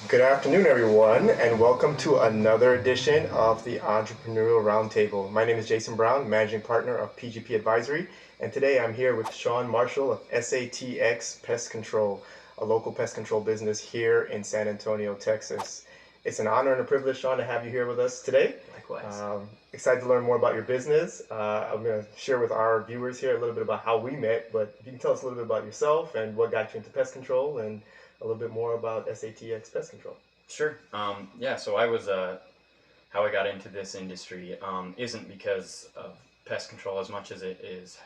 Good afternoon, everyone, and welcome to another edition of the Entrepreneurial Roundtable. My name is Jason Brown, Managing Partner of PGP Advisory, and today I'm here with Shaun Marshall of SATX Pest Control, a local pest control business here in San Antonio, Texas. It's an honor and a privilege, Shaun, to have you here with us today. Likewise. Excited to learn more about your business. I'm going to share with our viewers here a little bit about how we met, but if you can tell us a little bit about yourself and what got you into pest control and a little bit more about SATX Pest Control. Sure. So I was how I got into this industry isn't because of pest control as much as it is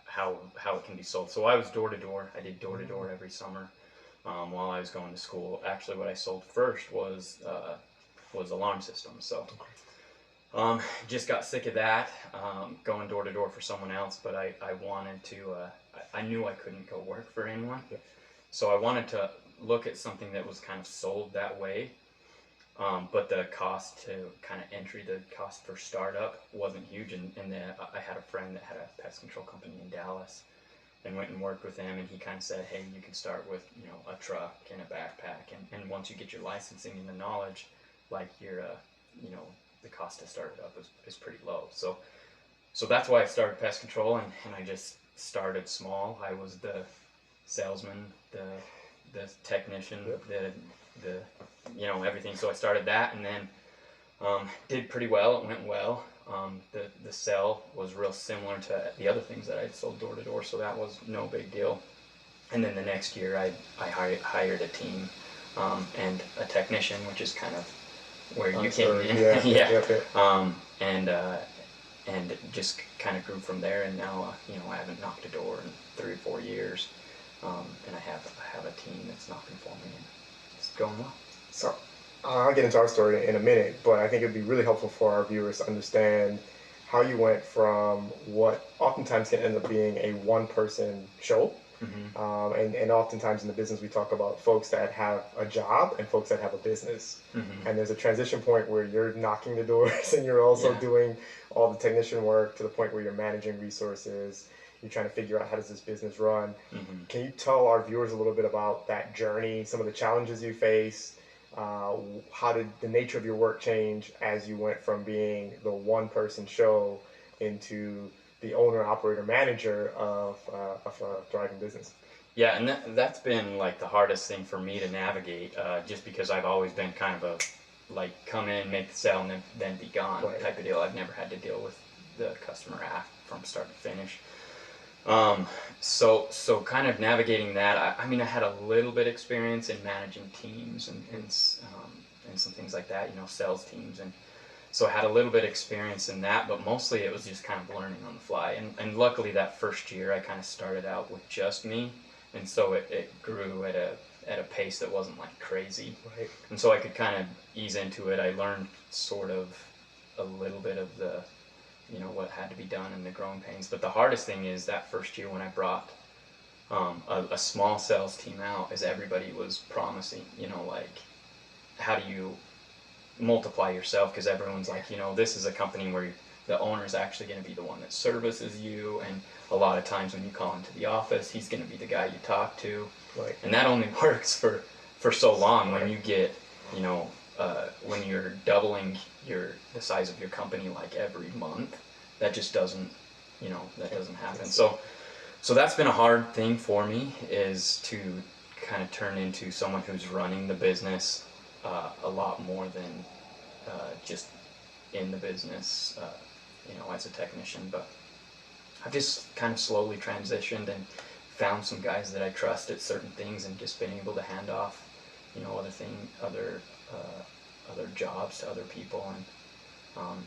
how it can be sold. So I was door to door. I did door to door every summer while I was going to school. Actually, what I sold first was alarm systems. So just got sick of that, going door to door for someone else. But I wanted to. I knew I couldn't go work for anyone, so I wanted to look at something that was kind of sold that way, but the cost to kind of entry, the cost for startup wasn't huge, and I had a friend that had a pest control company in Dallas, and went and worked with him, and he kind of said, hey, you can start with a truck and a backpack, and once you get your licensing and the knowledge, like the cost to start it up is pretty low. So that's why I started pest control, and I just started small. I was the salesman, the technician, the everything. So I started that, and then did pretty well. It went well. The sell was real similar to the other things that I sold door to door, so that was no big deal. And then the next year, I hired a team and a technician, which is kind of where you came in. And just kind of grew from there. And now I haven't knocked a door in 3 or 4 years. And I have a team that's knocking for me, and it's going well. So I'll get into our story in a minute, but I think it'd be really helpful for our viewers to understand how you went from what oftentimes can end up being a one-person show. And oftentimes in the business we talk about folks that have a job and folks that have a business. And there's a transition point where you're knocking the doors and you're also doing all the technician work to the point where you're managing resources. You're trying to figure out how does this business run. Can you tell our viewers a little bit about that journey, some of the challenges you faced? How did the nature of your work change as you went from being the one-person show into the owner, operator, manager of a thriving business? Yeah, and that's been like the hardest thing for me to navigate, just because I've always been kind of a come in, make the sale, and then be gone type of deal. I've never had to deal with the customer from start to finish. So kind of navigating that, I mean, I had a little bit experience in managing teams and some things like that, sales teams, and so I had a little bit of experience in that, but mostly it was just kind of learning on the fly. And luckily that first year I kind of started out with just me, and so it grew at a pace that wasn't like crazy. Right. And so I could kind of ease into it. I learned sort of a little bit of the what had to be done and the growing pains. But the hardest thing is that first year when I brought a small sales team out, is everybody was promising, how do you multiply yourself? Because everyone's like, this is a company where the owner is actually going to be the one that services you, and a lot of times when you call into the office, he's going to be the guy you talk to. Right. And that only works for so long. When you get, when you're doubling the size of your company like every month, that just doesn't happen. So that's been a hard thing for me, is to kind of turn into someone who's running the business a lot more than just in the business, as a technician. But I've just kind of slowly transitioned and found some guys that I trust at certain things, and just been able to hand off, other jobs to other people, and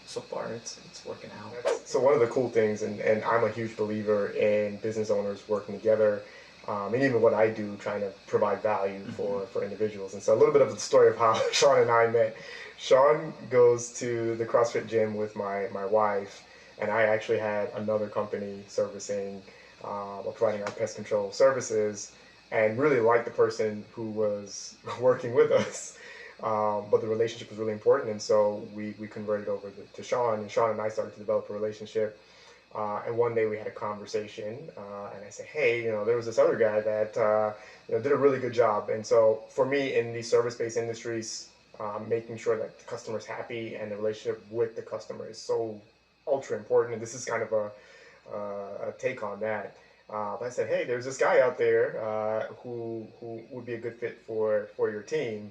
so far it's working out. So one of the cool things, and I'm a huge believer in business owners working together, and even what I do, trying to provide value for individuals. And so a little bit of the story of how Shaun and I met. Shaun goes to the CrossFit gym with my wife, and I actually had another company servicing or providing our pest control services, and really liked the person who was working with us. But the relationship was really important, and so we converted over to Shaun, and Shaun and I started to develop a relationship. And one day we had a conversation, and I said, hey, there was this other guy that did a really good job. And so for me, in these service-based industries, making sure that the customer's happy and the relationship with the customer is so ultra important. And this is kind of a take on that. But I said, hey, there's this guy out there who would be a good fit for your team.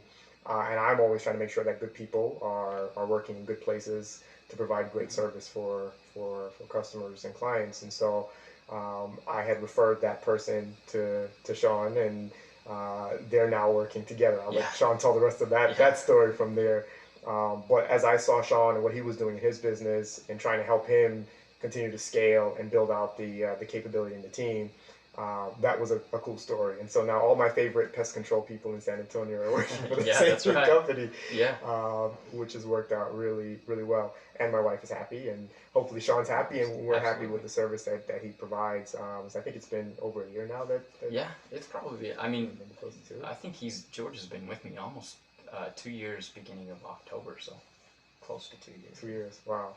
And I'm always trying to make sure that good people are working in good places to provide great service for customers and clients. And so I had referred that person to Shaun, and they're now working together. I'll let Shaun tell the rest of that story from there. But as I saw Shaun and what he was doing in his business and trying to help him continue to scale and build out the capability in the team, that was a cool story. And so now all my favorite pest control people in San Antonio are working for the same company, which has worked out really, really well. And my wife is happy, and hopefully Shaun's happy, and we're happy with the service that he provides. So I think it's been over a year now that it's probably, I mean, I think George has been with me almost 2 years, beginning of October, so close to 2 years. 2 years, wow.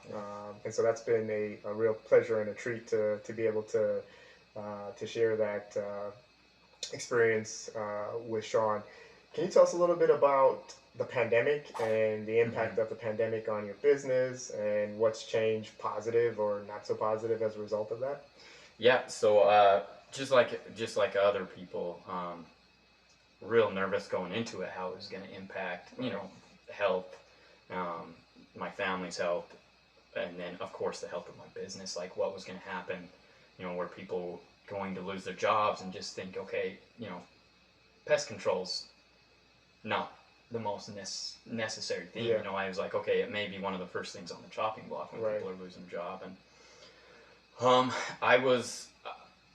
And so that's been a real pleasure and a treat to be able to share that experience with Shaun. Can you tell us a little bit about the pandemic and the impact of the pandemic on your business, and what's changed, positive or not so positive, as a result of that? Yeah, so just like other people, real nervous going into it, how it was going to impact, health, my family's health, and then of course the health of my business, like what was going to happen, were people going to lose their jobs and just think, okay, pest control's not the most necessary thing. I was like, okay, it may be one of the first things on the chopping block when people are losing their job. And I was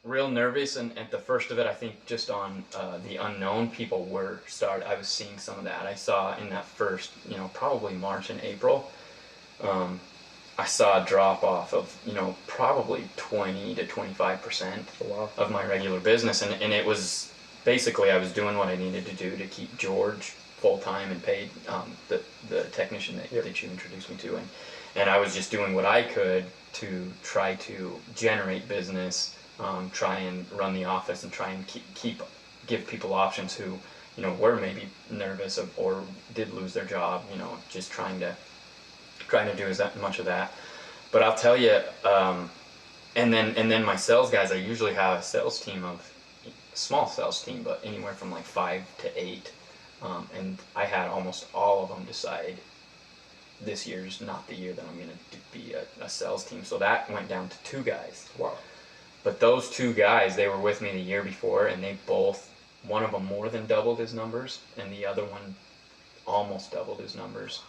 real nervous, and at the first of it, I think just on the unknown, I was seeing some of that. I saw in that first, probably March and April, I saw a drop off of, probably 20 to 25% of my regular business. And it was basically, I was doing what I needed to do to keep George full-time and paid, the technician that you introduced me to. And I was just doing what I could to try to generate business, try and run the office, and try and give people options who, were maybe nervous or did lose their job, just trying to do as much of that. But I'll tell you, and then my sales guys, I usually have a sales team small sales team, but anywhere from like 5 to 8. And I had almost all of them decide this year's not the year that I'm going to be a sales team. So that went down to 2 guys. Wow. But those 2 guys, they were with me the year before, and one of them more than doubled his numbers, and the other one almost doubled his numbers.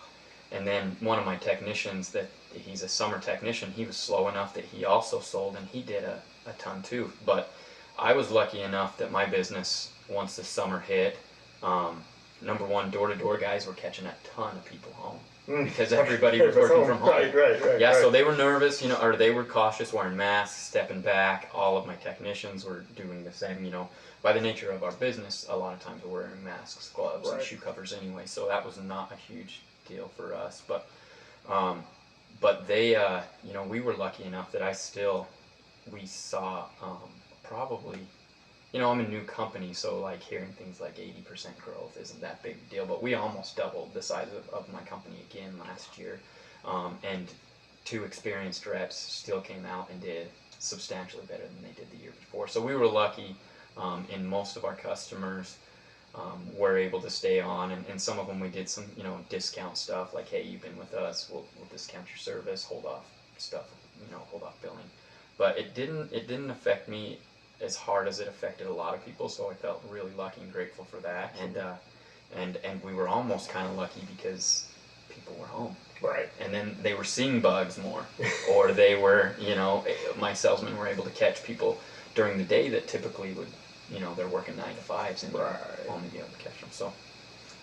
And then one of my technicians, he's a summer technician, he was slow enough that he also sold, and he did a ton too. But I was lucky enough that my business, once the summer hit, number one, door-to-door guys were catching a ton of people home. Because everybody was working from home. Right. So they were nervous, or they were cautious, wearing masks, stepping back. All of my technicians were doing the same, By the nature of our business, a lot of times we're wearing masks, gloves, and shoe covers anyway. So that was not a huge deal for us. But they, we were lucky enough that we saw probably, I'm a new company, so like hearing things like 80% growth isn't that big a deal, but we almost doubled the size of my company again last year. And 2 experienced reps still came out and did substantially better than they did the year before. So we were lucky in most of our customers were able to stay on, and some of them we did some, discount stuff, like, hey, you've been with us, we'll discount your service, hold off stuff, hold off billing. But it didn't affect me as hard as it affected a lot of people, so I felt really lucky and grateful for that. And we were almost kind of lucky because people were home. Right. And then they were seeing bugs more, or they were, my salesmen were able to catch people during the day that typically would, they're working 9 to 5s and only be able to catch them.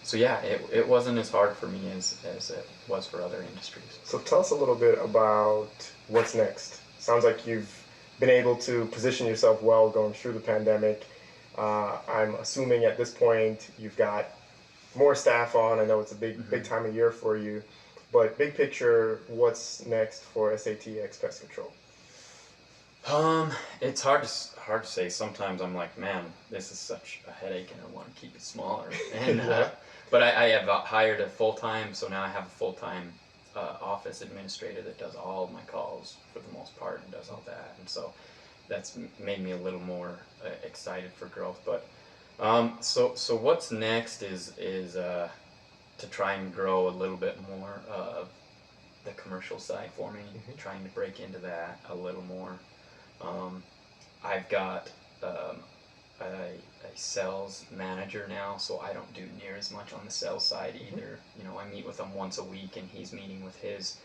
So yeah, it wasn't as hard for me as it was for other industries. So tell us a little bit about what's next. Sounds like you've been able to position yourself well going through the pandemic. I'm assuming at this point you've got more staff on. I know it's a big time of year for you, but big picture, what's next for SATX Pest Control? It's hard to say. Sometimes I'm like, man, this is such a headache, and I want to keep it smaller. And Yeah. but I have hired a full time, so now I have a full time office administrator that does all of my calls for the most part and does all that, and so that's made me a little more excited for growth. But so what's next is to try and grow a little bit more of the commercial side for me, trying to break into that a little more. Um, I've got a sales manager now, so I don't do near as much on the sales side either. You know, I meet with him once a week, and he's meeting with his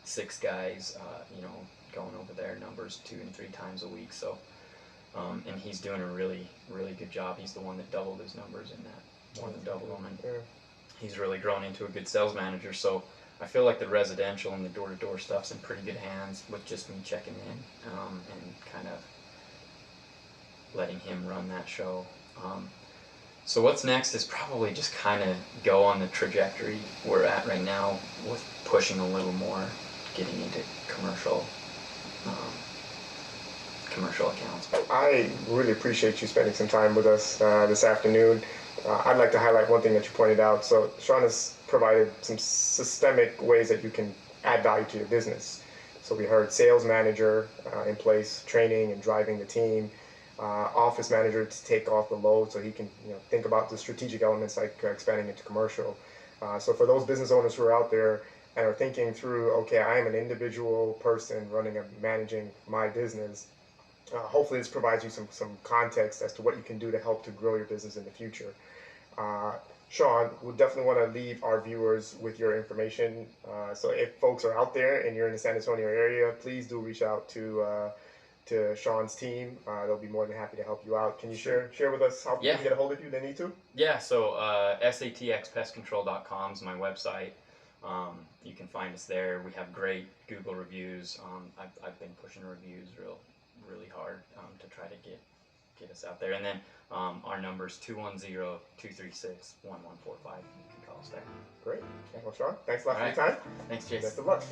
6 guys. You know, going over their numbers 2 and 3 times a week. So, and he's doing a really good job. He's the one that doubled his numbers in that, more than doubled them, and he's really grown into a good sales manager. So I feel like the residential and the door-to-door stuff's in pretty good hands with just me checking in and kind of letting him run that show. So what's next is probably just kind of go on the trajectory we're at right now with pushing a little more, getting into um, commercial accounts. I really appreciate you spending some time with us this afternoon. I'd like to highlight one thing that you pointed out. So Shaun has provided some systemic ways that you can add value to your business. So we heard sales manager in place, training and driving the team, office manager to take off the load so he can think about the strategic elements like expanding into commercial. So for those business owners who are out there and are thinking through, okay, I am an individual person running and managing my business. Hopefully this provides you some context as to what you can do to help to grow your business in the future. Shaun, we'll definitely want to leave our viewers with your information. So if folks are out there and you're in the San Antonio area, please do reach out to Shaun's team. They'll be more than happy to help you out. Can you share with us how people can get a hold of you? They need to? Yeah, so SATXpestcontrol.com is my website. You can find us there. We have great Google reviews. I've been pushing reviews really hard to try to get us out there. And then our number is 210-236-1145. You can call us there. Great. Well, Shaun, thanks a lot for your time. Thanks, Jason. Best of luck.